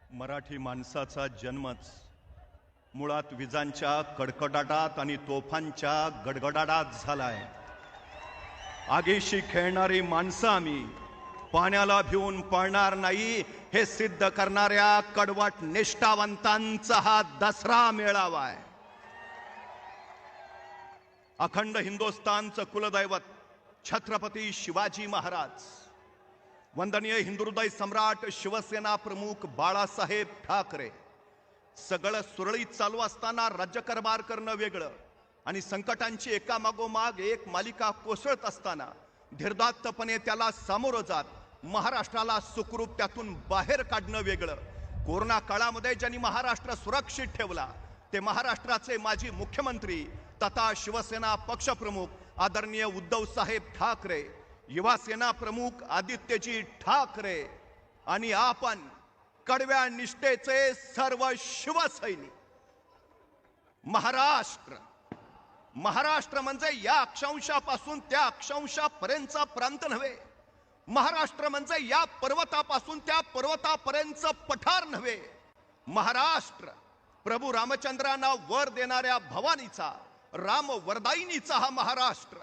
मराठी माणसाचा जन्मच मुळात विजांच्या कडकडाटात आणि तोफांच्या गडगडाटात झालाय। आगीशी खेळणारी माणसं आम्ही, पाण्याला भिवून पळणार नाही हे सिद्ध करणाऱ्या कडवट निष्ठावंतांचा हा दसरा मेळावा आहे। अखंड हिंदुस्थानचं कुलदैवत छत्रपती शिवाजी महाराज, वंदनीय हिंदुहृदय सम्राट शिवसेना प्रमुख बाळासाहेब ठाकरे, सगळं सुरळीत चालू असताना राज्यकारभार करणं वेगळं आणि संकटांची एकामागोमाग एक मालिका कोसळत असताना धीरदात्तपणे त्याला सामोरं जात महाराष्ट्राला सुखरूप त्यातून बाहेर काढणं वेगळं। कोरोना काळामध्ये ज्यांनी महाराष्ट्र सुरक्षित ठेवला ते महाराष्ट्राचे माजी मुख्यमंत्री तथा शिवसेना पक्षप्रमुख आदरणीय उद्धव साहेब ठाकरे, युवा सेना प्रमुख आदित्यजी ठाकरे आणि आपण कडव्या निष्ठेचे सर्व शिवसैनिक। महाराष्ट्र म्हणजे या अक्षांशापासून त्या अक्षांशापर्यंतचा प्रांत नव्हे। महाराष्ट्र म्हणजे या पर्वतापासून त्या पर्वतापर्यंतचं पठार नव्हे। महाराष्ट्र प्रभू रामचंद्रांना वर देणाऱ्या भवानीचा, राम वरदायिनीचा हा महाराष्ट्र।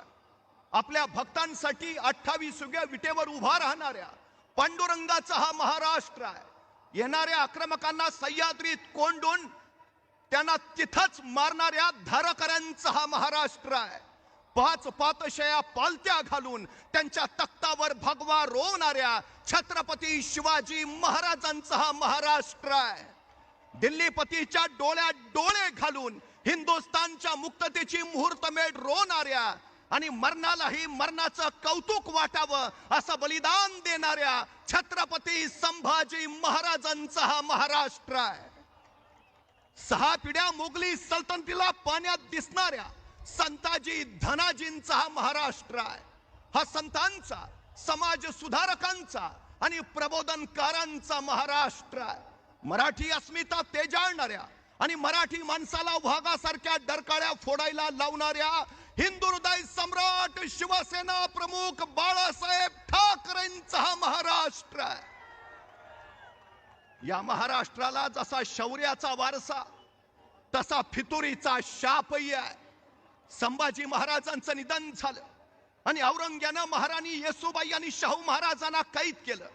आपल्या भक्तांसाठी 28 विटेवर उभा राहणाऱ्या पांडुरंगाचा हा महाराष्ट्र आहे। येणाऱ्या आक्रमकांना सह्याद्रीत कोंडून त्यांना तिथंच मारणाऱ्या धारकऱ्यांचा हा महाराष्ट्र आहे। 5 पातशया पालत्या घालून त्यांच्या तख्तावर भगवा रोवणाऱ्या छत्रपती शिवाजी महाराजांचा हा महाराष्ट्र आहे। दिल्लीपतीच्या डोळ्यात डोळे घालून हिंदुस्थानच्या मुक्ततेची मुहूर्तमेढ रोवणाऱ्या आणि मरणालाही मरणाचं कौतुक वाटावं असं बलिदान देणाऱ्या छत्रपती संभाजी महाराजांचा हा महाराष्ट्र आहे। 6 पिढ्या मोगली सल्तनतीला पाण्यात दिसणाऱ्या संताजी धनाजींचा हा महाराष्ट्र आहे। हा संतांचा, समाज सुधारकांचा आणि प्रबोधनकारांचा महाराष्ट्र आहे। मराठी अस्मिता तेजाळणाऱ्या आणि मराठी माणसाला वाघासारख्या डरकाळ्या फोडायला लावणाऱ्या हिंदुहृदय सम्राट शिवसेना प्रमुख बाळासाहेब ठाकरेंचा हा महाराष्ट्र आहे। या महाराष्ट्राला जसा शौर्याचा वारसा तसा फितुरीचा शापही आहे। संभाजी महाराजांचं निधन झालं आणि औरंग्यानं महाराणी येसूबाई आणि शाहू महाराजांना कैद केलं,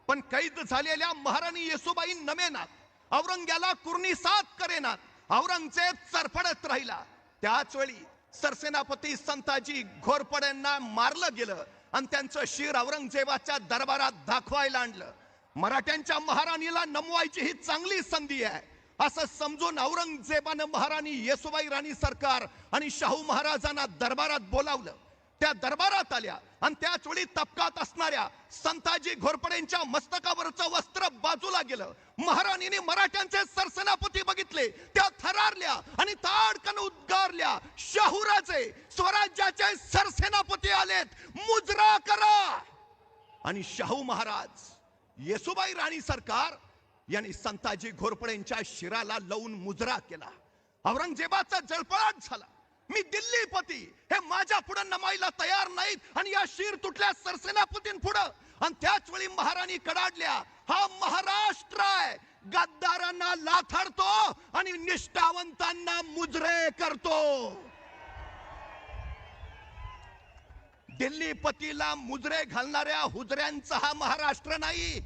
पण कैद झालेल्या महाराणी येसूबाई नमेनात, औरंग्याला कुर्निसात करेनात, औरंगजेब सरफडत राहिला। त्याच वेळी सरसेनापती संताजी घोरपड्यांना मारलं गेलं आणि त्यांचं शिर औरंगजेबाच्या दरबारात दाखवायला आणलं। मराठ्यांच्या महाराणीला नमवायची ही चांगली संधी आहे असं समजून औरंगजेबानं महाराणी येसूबाई राणी सरकार आणि शाहू महाराजांना दरबारात बोलावलं। त्या दरबारात आल्या आणि त्याच वेळी तबकात असणाऱ्या संताजी घोरपडेंच्या मस्तकावरचं वस्त्र बाजूला गेलं। महाराणीने मराठ्यांचे सरसेनापती बघितले, त्या थरारल्या आणि ताडकन उद्गारल्या, शाहूराजे स्वराज्याचे सरसेनापती आलेत, मुजरा करा। आणि शाहू महाराज, येसूबाई राणी सरकार यांनी संताजी घोरपडेंच्या शिराला लावून मुजरा केला। औरंगजेबाचा जळफळाट झाला। मी दिल्लीपती हे माझ्या पुढे नमायला तयार नाहीत आणि या शिर तुटल्या सरसेनापतींपुढे। आणि त्याच वेळी महाराणी कडाडल्या, हा महाराष्ट्र आहे, गद्दारांना लाथाडतो आणि निष्ठावंतांना मुजरे करतो। दिल्लीपतीला मुजरे घालणाऱ्या हुजऱ्यांचा हा महाराष्ट्र नाही।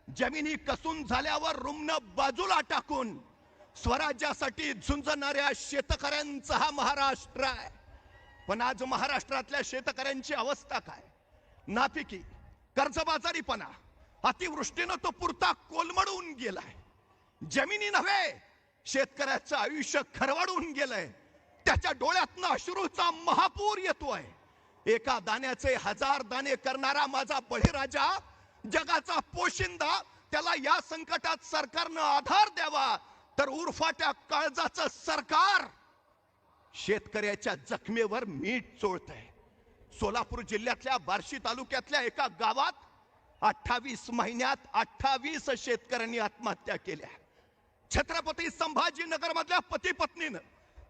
जमिनी कसून झाल्यावर रुमण बाजूला टाकून स्वराज्यासाठी झुंजणाऱ्या शेतकऱ्यांचा हा महाराष्ट्र आहे। पण आज महाराष्ट्रातल्या शेतकऱ्यांची अवस्था काय? नापिकी, कर्जबाजारीपणा, अतिवृष्टीनं तो पुरता कोलमडून गेलाय। जमिनी नव्हे, शेतकऱ्याचं आयुष्य खरवडून गेलंय। त्याच्या डोळ्यातनं अश्रूचा महापूर येतोय। एका दाण्याचे 1000 दाणे करणारा माझा बळीराजा, जगाचा पोशिंदा, त्याला या संकटात सरकारनं आधार द्यावा, तर उरफाट्या काळजाचं सरकार शेतकऱ्याच्या जखमेवर मीठ चोळतंय। सोलापूर जिल्ह्यातल्या बार्शी तालुक्यातल्या एका गावात 28 महिन्यात 28 शेतकऱ्यांनी आत्महत्या केल्या। छत्रपती संभाजीनगर मधल्या पती पत्नीनं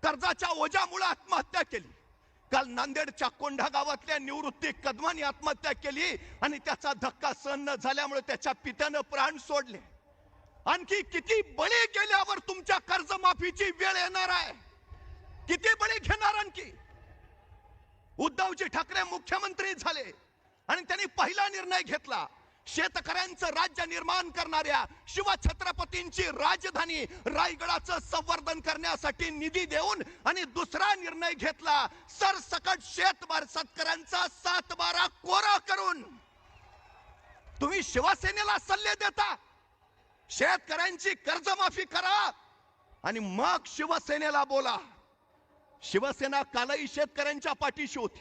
कर्जाच्या ओझ्यामुळे आत्महत्या केली। काल नांदेडच्या कोंढा गावातल्या निवृत्ती कदमांनी आत्महत्या केली आणि त्याचा धक्का सहन न झाल्यामुळे त्याच्या पित्यानं प्राण सोडले। आणखी किती बळी गेल्यावर तुमच्या कर्जमाफीची वेळ येणार आहे? किती बळी घेणार आणखी? उद्धवजी ठाकरे मुख्यमंत्री झाले आणि त्यांनी पहिला निर्णय घेतला, शेतकऱ्यांचं राज्य निर्माण करणाऱ्या शिवछत्रपतींची राजधानी रायगडाचं संवर्धन करण्यासाठी निधी देऊन, आणि दुसरा निर्णय घेतला सरसकट शेतकऱ्यांचा 7/12 कोरा करून. तुम्ही शिवसेनेला सल्ले देता शेतकऱ्यांची कर्जमाफी करा आणि मग शिवसेनेला बोला. शिवसेना कालही शेतकऱ्यांच्या पाठीशी होती,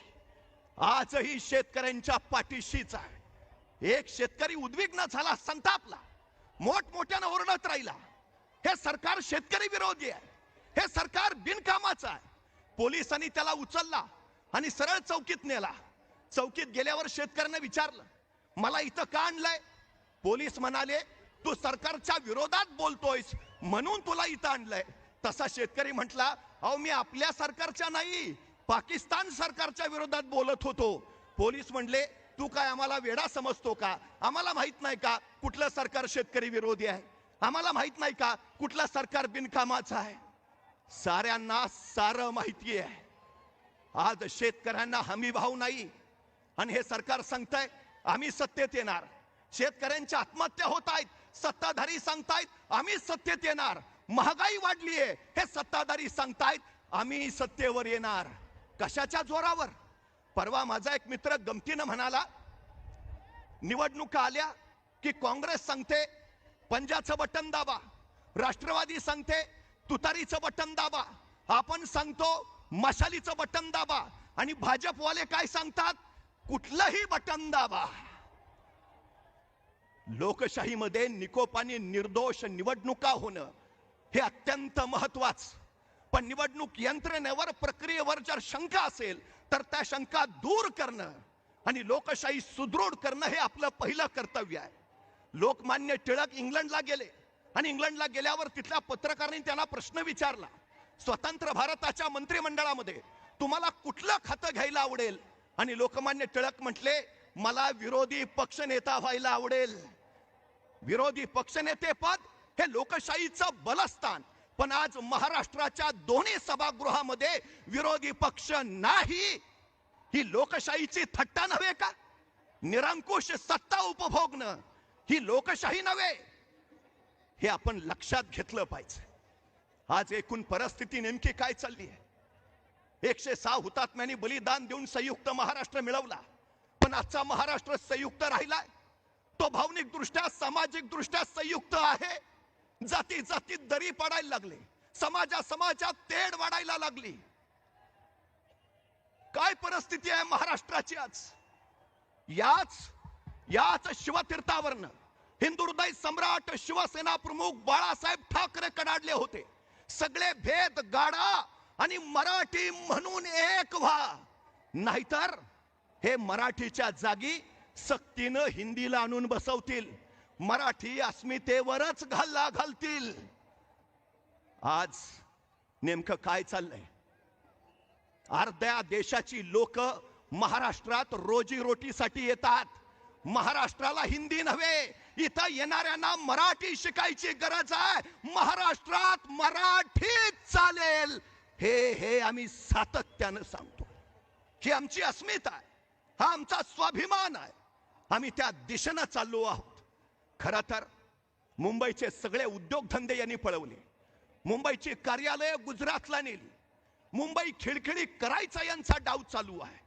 आजही शेतकऱ्यांच्या पाठीशीच आहे. एक शेतकरी उद्विग्न झाला, संतापला, मोठमोठ्यानं ओरडत राहिला, हे सरकार शेतकरी विरोधी आहे, हे सरकार बिनकामाचं आहे. पोलिसांनी त्याला उचलला आणि सरळ चौकीत नेला. चौकीत गेल्यावर शेतकऱ्यांना विचारलं, मला इथं का आणलंय? पोलीस म्हणाले, तू सरकारच्या विरोधात बोलतोयस म्हणून तुला इथं आणलंय. तसा शेतकरी म्हटला, अहो मी आपल्या सरकारच्या नाही, पाकिस्तान सरकारच्या विरोधात बोलत होतो. पोलीस म्हणले, तू काय आम्हाला वेडा समजतो का? आम्हाला माहित नाही का कुठलं सरकार शेतकरी विरोधी आहे? आम्हाला माहित नाही का कुठलं सरकार बिनकामाचं आहे? साऱ्यांना सारं माहिती आहे. आज शेतकऱ्यांना हमी भाव नाही आणि हे सरकार सांगतंय आम्ही सत्तेत येणार. शेतकऱ्यांच्या आत्महत्या होत आहेत, सत्ताधारी सांगतायत आम्ही सत्तेत येणार. महागाई वाढली आहे, हे सत्ताधारी सांगतायत आम्ही सत्तेवर येणार. कशाच्या जोरावर? परवा माझा एक मित्र गमतीनं म्हणाला, निवडणुका आल्या की काँग्रेस सांगते पंजाचं बटन दाबा, राष्ट्रवादी सांगते तुतारीचं बटन दाबा, आपण सांगतो मशालीचं बटन दाबा, आणि भाजपवाले काय सांगतात? कुठलंही बटन दाबा. लोकशाहीमध्ये निकोपाने निर्दोष निवडणुका होणं हे अत्यंत महत्वाचं. पण निवडणूक यंत्रणेवर, प्रक्रियेवर जर शंका असेल तर त्या शंका दूर करणं आणि लोकशाही सुदृढ करणं हे आपलं पहिलं कर्तव्य आहे. लोकमान्य टिळक इंग्लंडला गेले आणि इंग्लंडला गेल्यावर तिथल्या पत्रकारांनी त्यांना प्रश्न विचारला, स्वतंत्र भारताच्या मंत्रिमंडळामध्ये तुम्हाला कुठलं खातं घ्यायला आवडेल? आणि लोकमान्य टिळक म्हटले, मला विरोधी पक्षनेता व्हायला आवडेल. विरोधी पक्षनेते पद हे लोकशाहीचं बलस्थान. पण आज महाराष्ट्राच्या दोन्ही सभागृहामध्ये विरोधी पक्ष नाही, ही लोकशाहीची थट्टा नव्हे का? निरंकुश सत्ता उपभोगणं ही लोकशाही नव्हे, हे आपण लक्षात घेतलं पाहिजे. आज एकूण परिस्थिती नेमकी काय चालली आहे? 106 हुतात्म्यांनी बलिदान देऊन संयुक्त महाराष्ट्र मिळवला, पण आजचा महाराष्ट्र संयुक्त राहिलाय? तो भावनिक दृष्ट्या, सामाजिक दृष्ट्या संयुक्त आहे? जाती जातीत दरी पडायला लागले, समाजात तेढ वाढायला लागली. काय परिस्थिती आहे महाराष्ट्राची आज? याच शिवतीर्थावरनं हिंदुहृदय सम्राट शिवसेना प्रमुख बाळासाहेब ठाकरे कडाडले होते, सगळे भेद गाडा आणि मराठी म्हणून एक व्हा, नाहीतर हे मराठीच्या जागी सक्तीनं हिंदीला आणून बसवतील, मराठी अस्मितेवरच घाला घालतील. आज नेमकं काय चाललंय? अर्ध्या देशाची लोक महाराष्ट्रात रोजी रोटीसाठी येतात. महाराष्ट्राला हिंदी नव्हे, इथं येणाऱ्यांना मराठी शिकायची गरज आहे. महाराष्ट्रात मराठीच चालेल, हे आम्ही सातत्यानं सांगतो. ही आमची अस्मिता आहे, हा आमचा स्वाभिमान आहे. आम्ही त्या दिशेनं चाललो आहोत. खरं तर मुंबईचे सगळे उद्योगधंदे यांनी पळवले, मुंबईची कार्यालय गुजरातला नेली, मुंबई खिळखिळी करायचा यांचा डाव चालू आहे.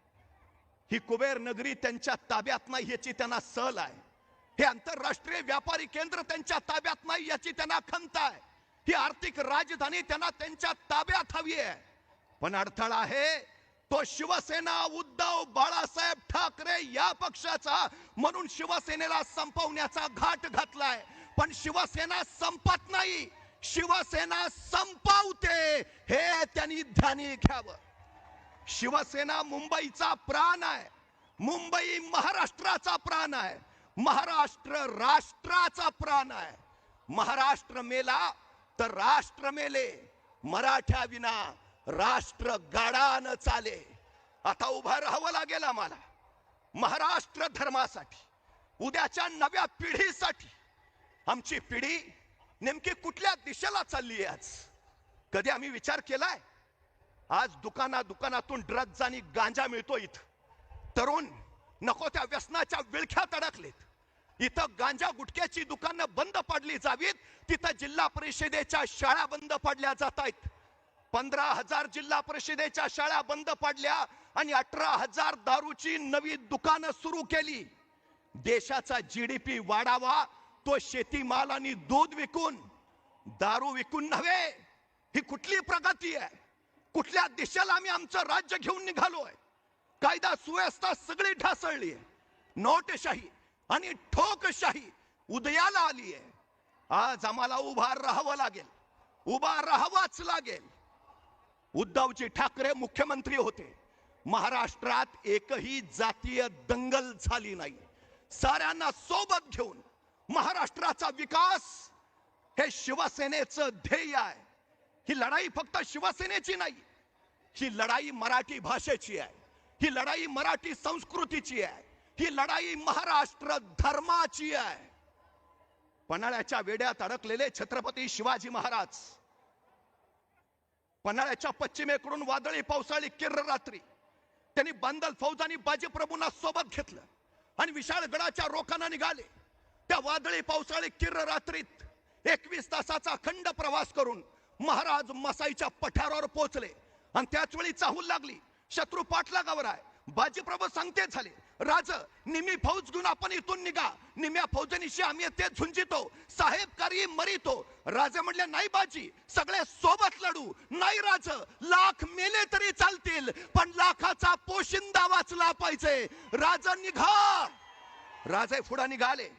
ही कुबेर नगरी त्यांच्या ताब्यात नाही याची त्यांना सल आहे. हे आंतरराष्ट्रीय व्यापारी केंद्र त्यांच्या ताब्यात नाही याची त्यांना खंत आहे. ही आर्थिक राजधानी त्यांना त्यांच्या ताब्यात हवी आहे. पण अडथळा आहे तो शिवसेना, उद्धव बाळासाहेब ठाकरे या पक्षाचा. म्हणून शिवसेनेला संपवण्याचा घाट घातलाय. पण शिवसेना संपत नाही, शिवसेना संपवते, हे त्यांनी ध्यानी घ्यावं. शिवसेना मुंबईचा प्राण आहे, मुंबई महाराष्ट्राचा प्राण आहे, महाराष्ट्र राष्ट्राचा प्राण आहे. महाराष्ट्र मेला तर राष्ट्र मेले, मराठ्या विना राष्ट्र गाडानं चाले. आता उभा राहावं लागेल आम्हाला महाराष्ट्र धर्मासाठी, उद्याच्या नव्या पिढीसाठी. आमची पिढी नेमकी कुठल्या दिशेला चालली आहे आज? कधी आम्ही विचार केलाय? आज दुकानातून ड्रग्ज आणि गांजा मिळतो. इथं तरुण नको त्या व्यसनाच्या विळख्यात अडकलेत. इथं गांजा गुटख्याची दुकानं बंद पडली जावीत, तिथं जिल्हा परिषदेच्या शाळा बंद पडल्या जात आहेत. 15,000 जिल्हा परिषदेच्या शाळा बंद पडल्या आणि 18,000 दारूची नवी दुकानं सुरू केली. देशाचा जीडीपी वाढावा तो शेतीमाल आणि दूध विकून, दारू विकून नव्हे. ही कुठली प्रगती आहे? कुठल्या दिशेला आम्ही आमचं राज्य घेऊन निघालोय? कायदा सुव्यवस्था सगळी ढासळली आहे. नोटशाही आणि ठोकशाही उदयाला आली आहे. आज आम्हाला उभा राहावं लागेल, उभा राहावाच लागेल. उद्धवजी ठाकरे मुख्यमंत्री होते. महाराष्ट्रात एकही जातीय दंगल झाली नाही. साऱ्यांना सोबत घेऊन महाराष्ट्राचा विकास हे शिवसेनेचं ध्येय आहे. ही लढाई फक्त शिवसेनेची नाही, ही लढाई मराठी भाषेची आहे, ही लढाई मराठी संस्कृतीची आहे, ही लढाई महाराष्ट्र धर्माची आहे. पन्हाळ्याच्या वेड्यात अडकलेले छत्रपती शिवाजी महाराज पन्हाळ्याच्या पश्चिमेकडून वादळी पावसाळी किर्र रात्री त्यांनी बांदल फौज आणि बाजीप्रभूंना सोबत घेतलं आणि विशाळगडाच्या रोखाना निघाले. त्या वादळी पावसाळी किर्र रात्रीत 21 तासाचा अखंड प्रवास करून महाराज मसाईच्या पठारावर पोहोचले आणि त्याच वेळी चाहूल लागली. शत्रू पाठलागावर आहे. बाजीप्रभू सांगते झाले, राज निमी फौज घेऊन आपण इथून निघा, निम्या फौजनीशी आम्ही ते झुंजितो, साहेब कारी मरितो. राजे म्हणले नाही बाजी, सगळे सोबत लढू. नाही राज, लाख मेले तरी चालतील पण लाखाचा पोशिंदा वाचला पाहिजे. राज निघा. राजे पुढे निघाले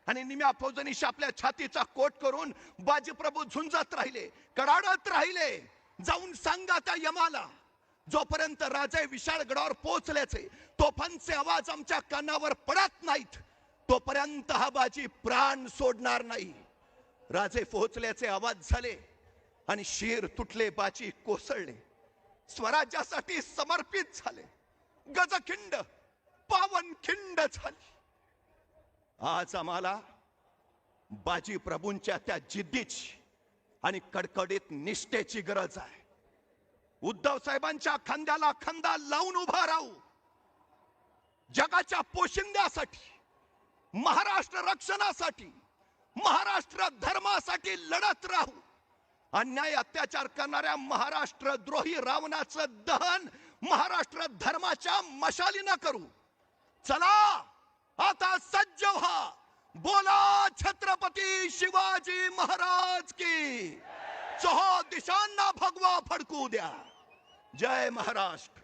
आणि निम्या फौजनीशी आपल्या छातीचा कोट करून बाजीप्रभू झुंजत राहिले, कडाडत राहिले. जाऊन सांगा त्या यमाला, जोपर्यंत राजे विशाळगडावर पोहोचल्याचे तोफांचे आवाज आमच्या कानावर पडत नाहीत तोपर्यंत हा बाजी प्राण सोडणार नाही. राजे पोहोचल्याचे आवाज झाले आणि शीर तुटले, बाजी कोसळले, स्वराज्यासाठी समर्पित झाले. गजखिंड पावनखिंड झाली. आज आम्हाला बाजी प्रभूंच्या त्या जिद्दीची आणि कडकडीत निष्ठेची गरज आहे. उद्धव साहेबांच्या खांद्याला खांदा लावून उभा राहू. जगाच्या पोशिंद्यासाठी, महाराष्ट्र रक्षणासाठी, महाराष्ट्र धर्मासाठी लढत राहू. अन्याय अत्याचार करणाऱ्या महाराष्ट्र द्रोही रावणाचं दहन महाराष्ट्र धर्माच्या मशालीनं करू. चला आता सज्ज व्हा. बोला छत्रपती शिवाजी महाराज की. चहो दिशांना भगवा फडकू द्या. जय महाराष्ट्र.